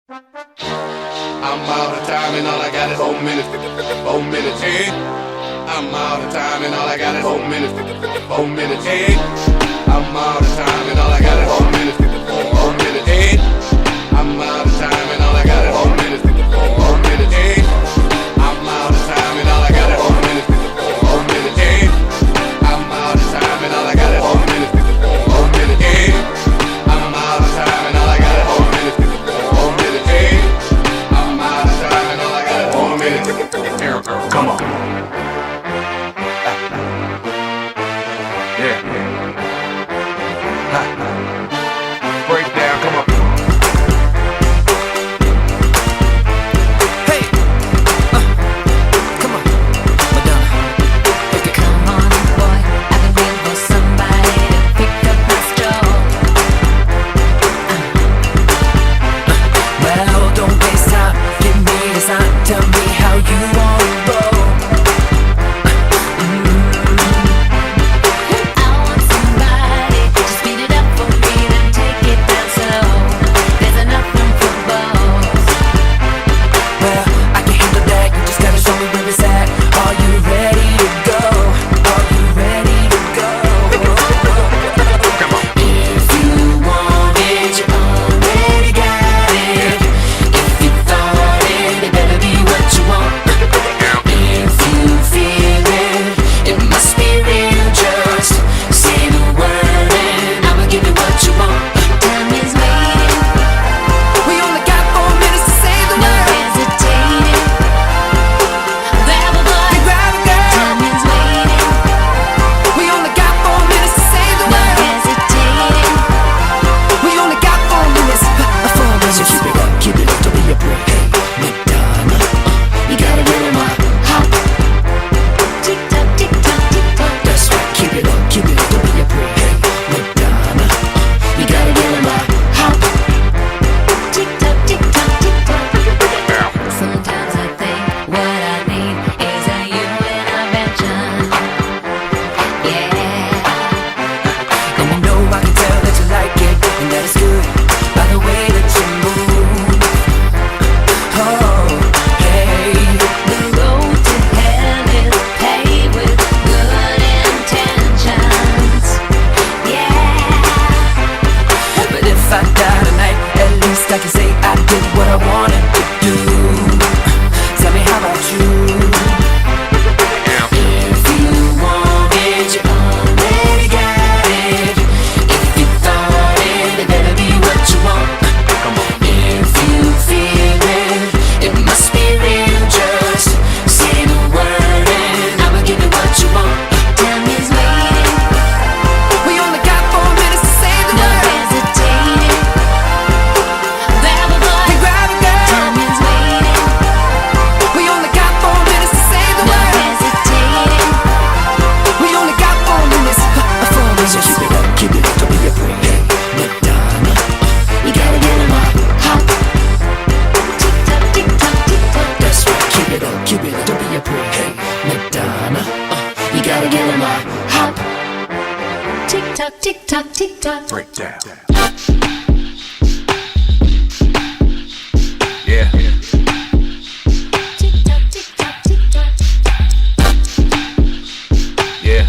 I'm out of time and all I got is 4 minutes. 4 minutes, hey. I'm out of time and all I got is 4 minutes. 4 minutes, hey. I'm out of time and all I got is 4 minutes. 4 minutes, hey. I'm out of time and all I got is 4 minutes. 4 minutes, hey. I'm out of time and all I got is 4 minutes. 4 minutes, hey. I'm out of time and all I got is 4 minutes. 4 minutes, hey. I'm out of time and all I got is 4 minutes. 4 minutes, hey. I'm out of time and all I got is 4 minutes. Here, come on. Yeah. Breakdown, come on. Tell me how you want to roll. I want somebody to speed it up for me, then take it down slow. There's enough room for both. Well, I can handle that, you just gotta show me where it's at. Are you ready to go? Are you ready to go? Come on. If you want it, you already got it. If you thought it better be what you want. If you feel it, it must be real. Just say the word and I'ma give you what you want. Time is waiting. We only got 4 minutes to say the word. No hesitating. Grab a boy, grab a girl. Time is waiting. We only got 4 minutes to say the word. No hesitating. We only got 4 minutes. 4 minutes. So keep it up, don't be a brick. Hey, Madonna, you gotta get on my hop. Tick tock, tick tock, tick tock. That's right, keep it up, don't be a brick. Hey, Madonna, you gotta get on my hop. Tick tock, tick tock, tick tock. Sometimes I think what I need is a you intervention. Yeah. And you know I can tell that you like it, and that is good by the way that you move. Oh, hey. The road to hell is paved with good intentions. Yeah. But if I die tonight, at least I can say I did what I wanted to do. Tell me, how about you? If you want it, you already got it. If you thought it better be what you want. If you feel it, it must be real. Just say the word and I'ma give you what you want. Time is waiting. We only got 4 minutes to say the word. No hesitating. Grab a boy, grab a girl. Time is waiting. We only got 4 minutes to say the word. No hesitating. We only got 4 minutes. 4 minutes. So keep it up, don't be a brick. Hey, Madonna, you gotta get on my hop. Tick tock, tick tock, tick tock. That's right, keep it up, don't be a brick. Hey, Madonna, you gotta get on my hop. Tick tock, tick tock, tick tock. Breakdown. Yeah. Tick tock, tick tock, tick tock. Yeah.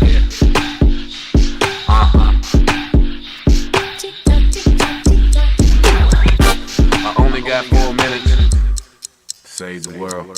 Tick tock, tick tock, tick tock. I only got 4 minutes to save the world.